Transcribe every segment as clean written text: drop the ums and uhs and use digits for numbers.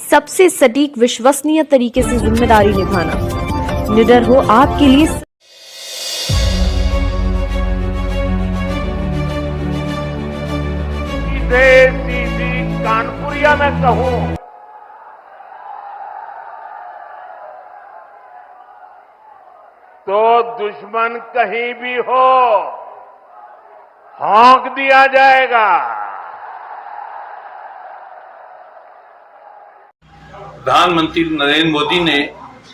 सबसे सटीक विश्वसनीय तरीके से जिम्मेदारी निभाना। निडर हो आपके लिए। सीधी कानपुरिया में कहूं तो दुश्मन कहीं भी हो हौंक दिया जाएगा। प्रधानमंत्री नरेंद्र मोदी ने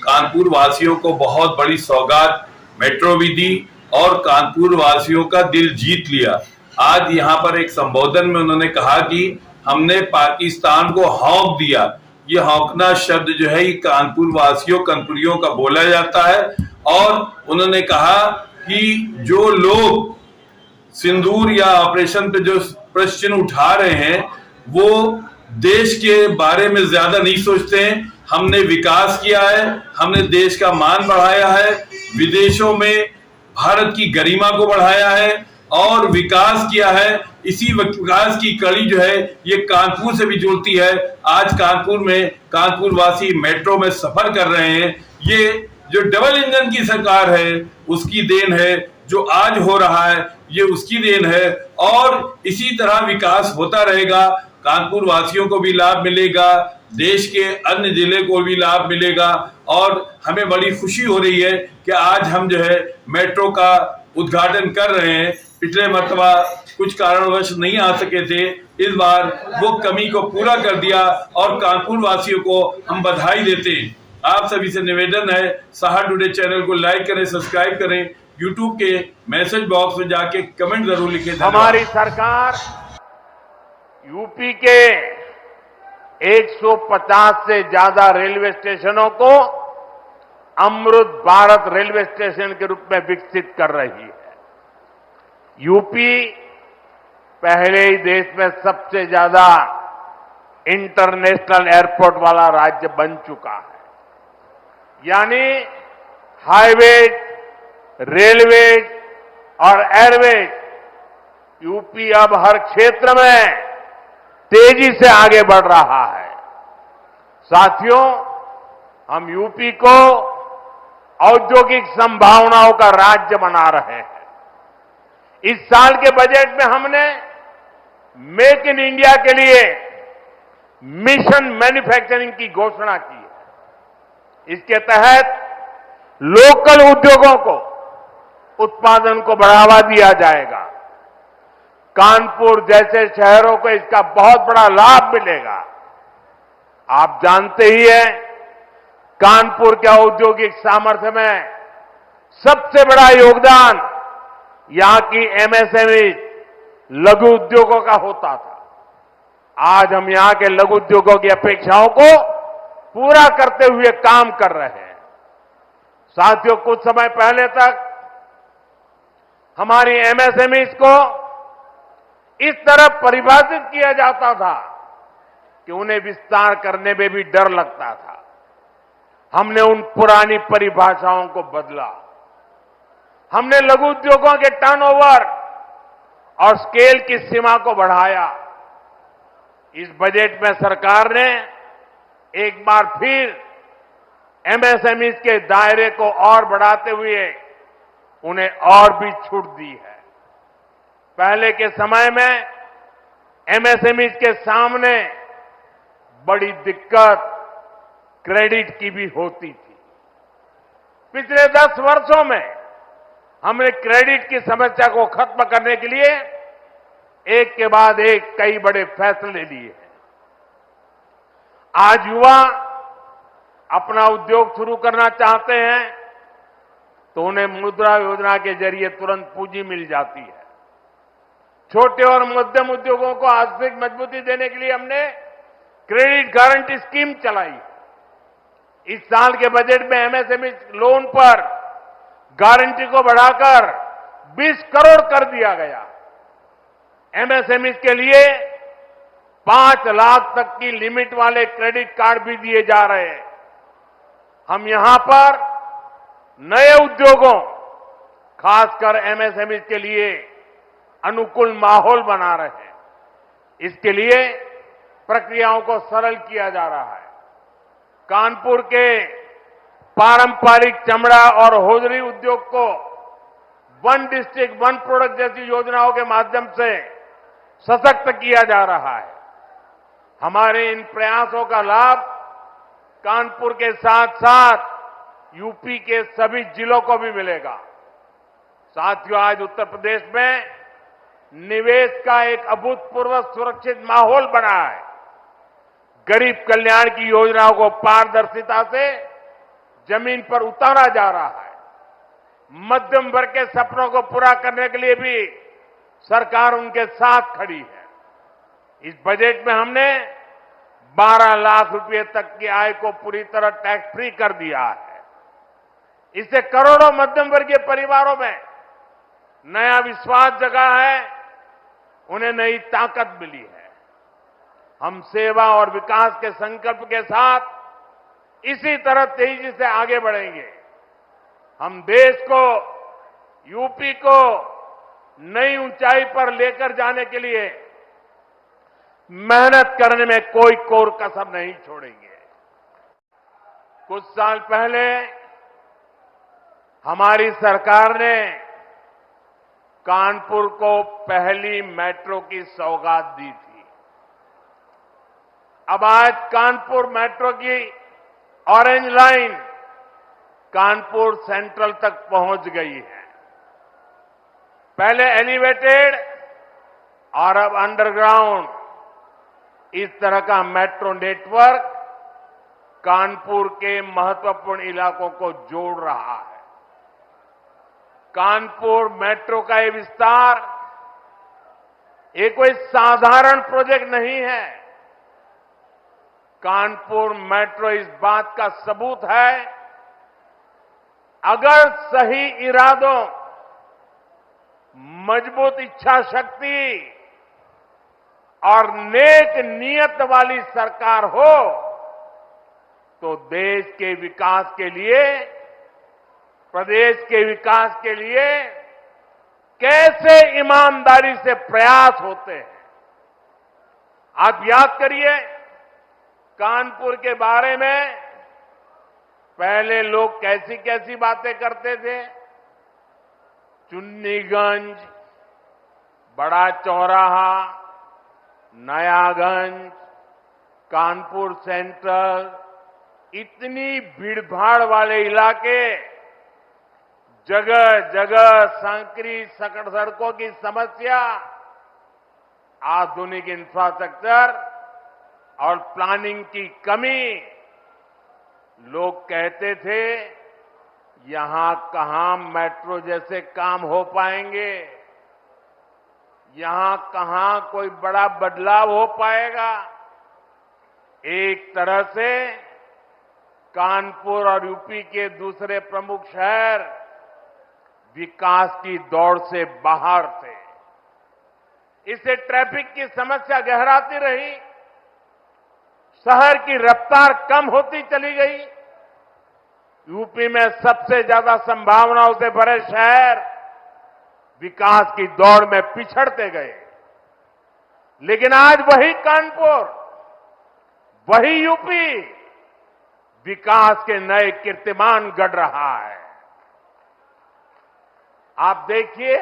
कानपुर वासियों को बहुत बड़ी सौगात मेट्रो भी दी और कानपुर वासियों का दिल जीत लिया। आज यहाँ पर एक संबोधन में उन्होंने कहा कि हमने पाकिस्तान को हौंक दिया। ये हौंकना शब्द जो है ये कानपुर वासियों कानपुरियों का बोला जाता है। और उन्होंने कहा कि जो लोग सिंदूर या ऑपरेशन पे जो प्रश्न उठा रहे हैं वो देश के बारे में ज्यादा नहीं सोचते हैं। हमने विकास किया है, हमने देश का मान बढ़ाया है, विदेशों में भारत की गरिमा को बढ़ाया है और विकास किया है। इसी विकास की कड़ी जो है ये कानपुर से भी जुड़ती है। आज कानपुर में कानपुर वासी मेट्रो में सफर कर रहे हैं। ये जो डबल इंजन की सरकार है उसकी देन है। जो आज हो रहा है ये उसकी देन है और इसी तरह विकास होता रहेगा। कानपुर वासियों को भी लाभ मिलेगा, देश के अन्य जिले को भी लाभ मिलेगा और हमें बड़ी खुशी हो रही है कि आज हम जो है मेट्रो का उद्घाटन कर रहे हैं। पिछले मर्तबा कुछ कारणवश नहीं आ सके थे, इस बार वो कमी को पूरा कर दिया और कानपुर वासियों को हम बधाई देते हैं। आप सभी से निवेदन है सहार टुडे चैनल को लाइक करें, सब्सक्राइब करें, यूट्यूब के मैसेज बॉक्स में जाके कमेंट जरूर लिखें। हमारी सरकार यूपी के 150 से ज्यादा रेलवे स्टेशनों को अमृत भारत रेलवे स्टेशन के रूप में विकसित कर रही है। यूपी पहले ही देश में सबसे ज्यादा इंटरनेशनल एयरपोर्ट वाला राज्य बन चुका है। यानी हाईवे, रेलवे और एयरवेज यूपी अब हर क्षेत्र में तेजी से आगे बढ़ रहा है। साथियों, हम यूपी को औद्योगिक संभावनाओं का राज्य बना रहे हैं। इस साल के बजट में हमने मेक इन इंडिया के लिए मिशन मैन्युफैक्चरिंग की घोषणा की है। इसके तहत लोकल उद्योगों को उत्पादन को बढ़ावा दिया जाएगा। कानपुर जैसे शहरों को इसका बहुत बड़ा लाभ मिलेगा। आप जानते ही हैं कानपुर के औद्योगिक सामर्थ्य में सबसे बड़ा योगदान यहां की एमएसएमई लघु उद्योगों का होता था। आज हम यहां के लघु उद्योगों की अपेक्षाओं को पूरा करते हुए काम कर रहे हैं। साथियों, कुछ समय पहले तक हमारी एमएसएमईज को इस तरह परिभाषित किया जाता था कि उन्हें विस्तार करने में भी डर लगता था। हमने उन पुरानी परिभाषाओं को बदला। हमने लघु उद्योगों के टर्नओवर और स्केल की सीमा को बढ़ाया। इस बजट में सरकार ने एक बार फिर एमएसएमईज के दायरे को और बढ़ाते हुए उन्हें और भी छूट दी है। पहले के समय में एमएसएमईज के सामने बड़ी दिक्कत क्रेडिट की भी होती थी। पिछले 10 वर्षों में हमने क्रेडिट की समस्या को खत्म करने के लिए एक के बाद एक कई बड़े फैसले लिए हैं। आज युवा अपना उद्योग शुरू करना चाहते हैं तो उन्हें मुद्रा योजना के जरिए तुरंत पूंजी मिल जाती है। छोटे और मध्यम उद्योगों को आर्थिक मजबूती देने के लिए हमने क्रेडिट गारंटी स्कीम चलाई। इस साल के बजट में एमएसएमई लोन पर गारंटी को बढ़ाकर 20 करोड़ कर दिया गया। एमएसएमई के लिए 5 लाख तक की लिमिट वाले क्रेडिट कार्ड भी दिए जा रहे हैं। हम यहां पर नए उद्योगों, खासकर एमएसएमई के लिए अनुकूल माहौल बना रहे हैं। इसके लिए प्रक्रियाओं को सरल किया जा रहा है। कानपुर के पारंपरिक चमड़ा और होजरी उद्योग को वन डिस्ट्रिक्ट वन प्रोडक्ट जैसी योजनाओं के माध्यम से सशक्त किया जा रहा है। हमारे इन प्रयासों का लाभ कानपुर के साथ साथ यूपी के सभी जिलों को भी मिलेगा। साथियों, आज उत्तर प्रदेश में निवेश का एक अभूतपूर्व सुरक्षित माहौल बना है। गरीब कल्याण की योजनाओं को पारदर्शिता से जमीन पर उतारा जा रहा है। मध्यम वर्ग के सपनों को पूरा करने के लिए भी सरकार उनके साथ खड़ी है। इस बजट में हमने 12 लाख रुपए तक की आय को पूरी तरह टैक्स फ्री कर दिया है। इससे करोड़ों मध्यम वर्गीय परिवारों में नया विश्वास जगा है, उन्हें नई ताकत मिली है। हम सेवा और विकास के संकल्प के साथ इसी तरह तेजी से आगे बढ़ेंगे। हम देश को, यूपी को नई ऊंचाई पर लेकर जाने के लिए मेहनत करने में कोई कोर कसर नहीं छोड़ेंगे। कुछ साल पहले हमारी सरकार ने कानपुर को पहली मेट्रो की सौगात दी थी। अब आज कानपुर मेट्रो की ऑरेंज लाइन कानपुर सेंट्रल तक पहुंच गई है। पहले एलिवेटेड और अब अंडरग्राउंड, इस तरह का मेट्रो नेटवर्क कानपुर के महत्वपूर्ण इलाकों को जोड़ रहा है। कानपुर मेट्रो का ये विस्तार ये कोई साधारण प्रोजेक्ट नहीं है। कानपुर मेट्रो इस बात का सबूत है, अगर सही इरादों, मजबूत इच्छा शक्ति और नेक नियत वाली सरकार हो तो देश के विकास के लिए, प्रदेश के विकास के लिए कैसे ईमानदारी से प्रयास होते हैं। आप याद करिए, कानपुर के बारे में पहले लोग कैसी कैसी बातें करते थे। चुन्नीगंज, बड़ा चौराहा, नयागंज, कानपुर सेंट्रल, इतनी भीड़भाड़ वाले इलाके, जगह जगह संकरी सकड़ सड़कों की समस्या, आधुनिक इंफ्रास्ट्रक्चर और प्लानिंग की कमी। लोग कहते थे यहां कहां मेट्रो जैसे काम हो पाएंगे, यहां कहां कोई बड़ा बदलाव हो पाएगा। एक तरह से कानपुर और यूपी के दूसरे प्रमुख शहर विकास की दौड़ से बाहर थे। इससे ट्रैफिक की समस्या गहराती रही, शहर की रफ्तार कम होती चली गई। यूपी में सबसे ज्यादा संभावनाओं से भरे शहर विकास की दौड़ में पिछड़ते गए। लेकिन आज वही कानपुर, वही यूपी विकास के नए कीर्तिमान गढ़ रहा है। आप देखिए,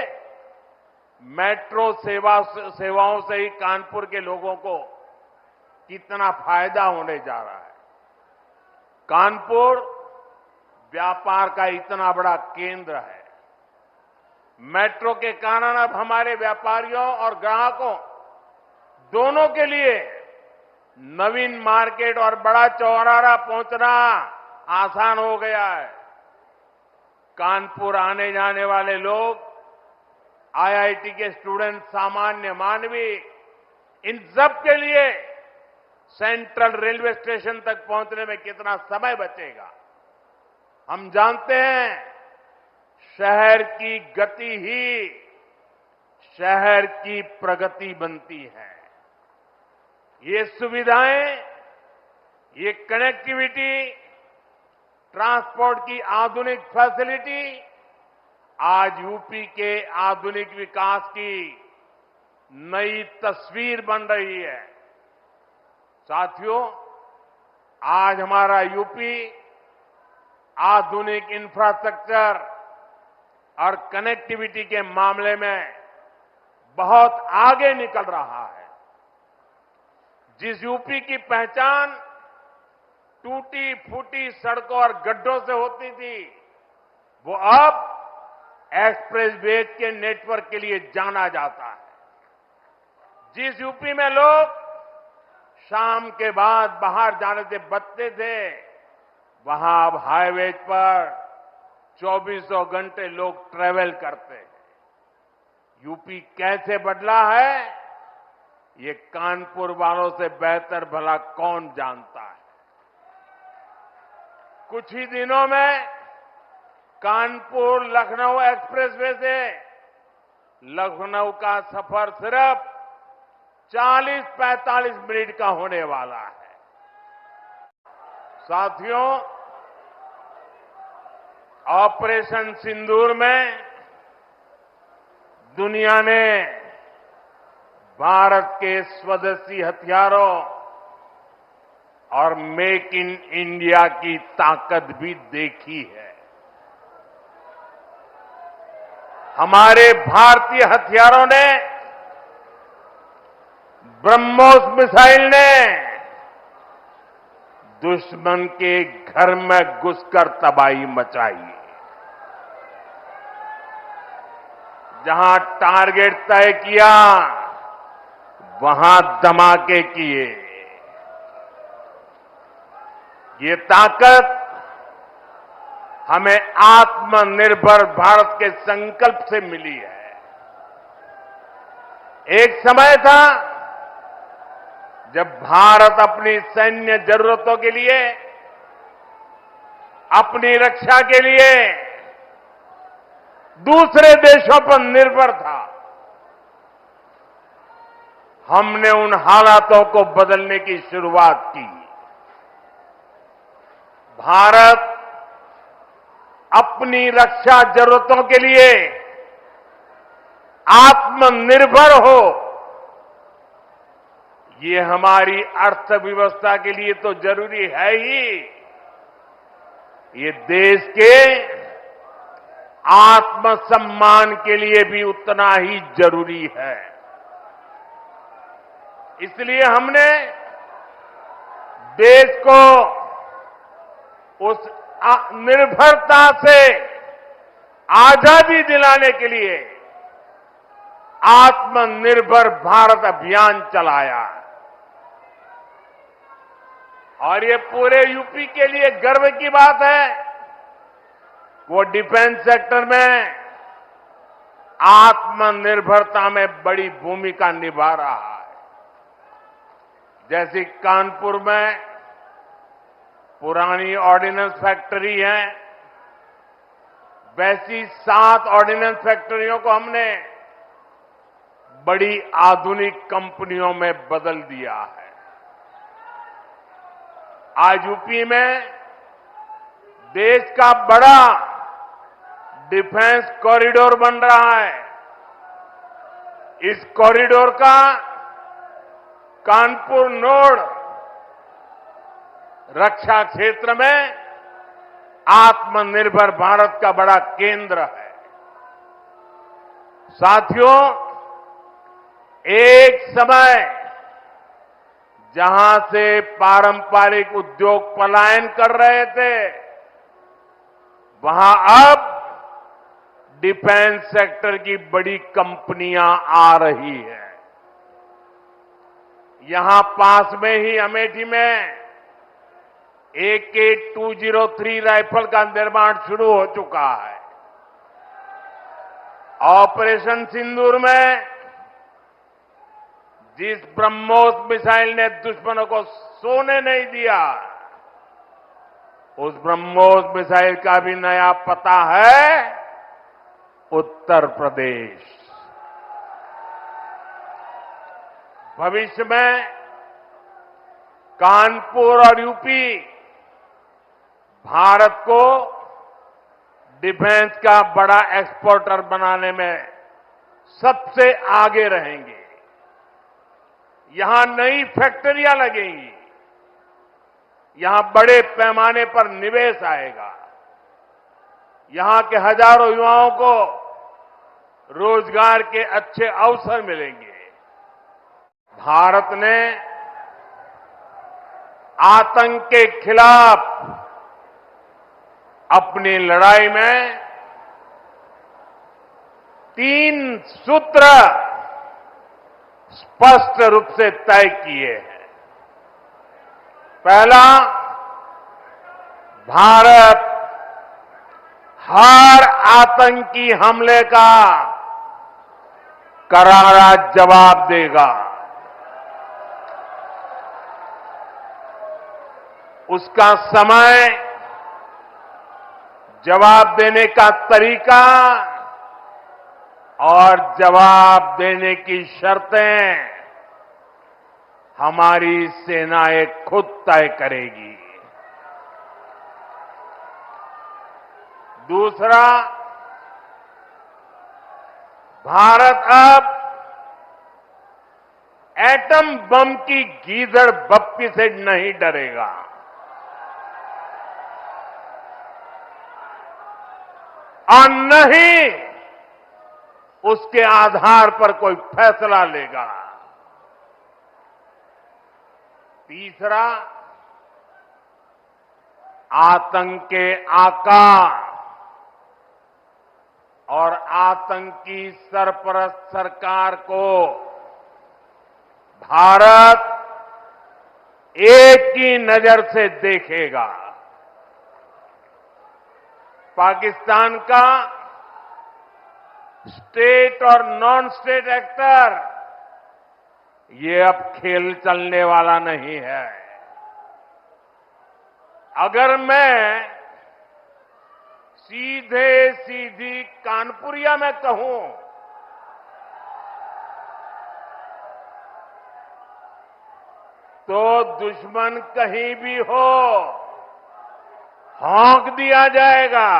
मेट्रो सेवाओं से ही कानपुर के लोगों को कितना फायदा होने जा रहा है। कानपुर व्यापार का इतना बड़ा केंद्र है। मेट्रो के कारण अब हमारे व्यापारियों और ग्राहकों दोनों के लिए नवीन मार्केट और बड़ा चौराहा पहुंचना आसान हो गया है। कानपुर आने जाने वाले लोग, आईआईटी के स्टूडेंट, सामान्य मानवी, इन सब के लिए सेंट्रल रेलवे स्टेशन तक पहुंचने में कितना समय बचेगा। हम जानते हैं, शहर की गति ही शहर की प्रगति बनती है। ये सुविधाएं, ये कनेक्टिविटी, ट्रांसपोर्ट की आधुनिक फैसिलिटी आज यूपी के आधुनिक विकास की नई तस्वीर बन रही है। साथियों, आज हमारा यूपी आधुनिक इंफ्रास्ट्रक्चर और कनेक्टिविटी के मामले में बहुत आगे निकल रहा है। जिस यूपी की पहचान टूटी फूटी सड़कों और गड्ढों से होती थी, वो अब एक्सप्रेसवे के नेटवर्क के लिए जाना जाता है। जिस यूपी में लोग शाम के बाद बाहर जाने से बचते थे, वहां अब हाईवे पर 24 घंटे लोग ट्रेवल करते हैं। यूपी कैसे बदला है, ये कानपुर वालों से बेहतर भला कौन जानता है। कुछ ही दिनों में कानपुर लखनऊ एक्सप्रेसवे से लखनऊ का सफर सिर्फ 40-45 मिनट का होने वाला है। साथियों, ऑपरेशन सिंदूर में दुनिया ने भारत के स्वदेशी हथियारों और मेक इन इंडिया की ताकत भी देखी है। हमारे भारतीय हथियारों ने, ब्रह्मोस मिसाइल ने दुश्मन के घर में घुसकर तबाही मचाई। जहां टारगेट तय किया, वहां धमाके किए। ये ताकत हमें आत्मनिर्भर भारत के संकल्प से मिली है। एक समय था जब भारत अपनी सैन्य जरूरतों के लिए, अपनी रक्षा के लिए दूसरे देशों पर निर्भर था। हमने उन हालातों को बदलने की शुरुआत की। भारत अपनी रक्षा जरूरतों के लिए आत्मनिर्भर हो, ये हमारी अर्थव्यवस्था के लिए तो जरूरी है ही, ये देश के आत्मसम्मान के लिए भी उतना ही जरूरी है। इसलिए हमने देश को उस निर्भरता से आजादी दिलाने के लिए आत्मनिर्भर भारत अभियान चलाया। और ये पूरे यूपी के लिए गर्व की बात है, वो डिफेंस सेक्टर में आत्मनिर्भरता में बड़ी भूमिका निभा रहा है। जैसे कानपुर में पुरानी ऑर्डिनेंस फैक्ट्री है, वैसी 7 ऑर्डिनेंस फैक्ट्रियों को हमने बड़ी आधुनिक कंपनियों में बदल दिया है। आज यूपी में देश का बड़ा डिफेंस कॉरिडोर बन रहा है। इस कॉरिडोर का कानपुर नोड रक्षा क्षेत्र में आत्मनिर्भर भारत का बड़ा केंद्र है। साथियों, एक समय जहां से पारंपरिक उद्योग पलायन कर रहे थे, वहां अब डिफेंस सेक्टर की बड़ी कंपनियां आ रही हैं। यहां पास में ही अमेठी में AK-203 राइफल का निर्माण शुरू हो चुका है। ऑपरेशन सिंदूर में जिस ब्रह्मोस मिसाइल ने दुश्मनों को सोने नहीं दिया, उस ब्रह्मोस मिसाइल का भी नया पता है उत्तर प्रदेश। भविष्य में कानपुर और यूपी भारत को डिफेंस का बड़ा एक्सपोर्टर बनाने में सबसे आगे रहेंगे। यहां नई फैक्ट्रियां लगेंगी, यहां बड़े पैमाने पर निवेश आएगा। यहां के हजारों युवाओं को रोजगार के अच्छे अवसर मिलेंगे। भारत ने आतंक के खिलाफ अपनी लड़ाई में 3 सूत्र स्पष्ट रूप से तय किए हैं। पहला, भारत हर आतंकी हमले का करारा जवाब देगा। उसका समय, जवाब देने का तरीका और जवाब देने की शर्तें हमारी सेनाएं खुद तय करेगी। दूसरा, भारत अब एटम बम की गीदड़ बप्पी से नहीं डरेगा। और न ही उसके आधार पर कोई फैसला लेगा। तीसरा, आतंक के आका और आतंकी सरपरस्त सरकार को भारत एक ही नजर से देखेगा। पाकिस्तान का स्टेट और नॉन स्टेट एक्टर, ये अब खेल चलने वाला नहीं है। अगर मैं सीधी कानपुरिया में कहूं तो दुश्मन कहीं भी हो, हौंक दिया जाएगा।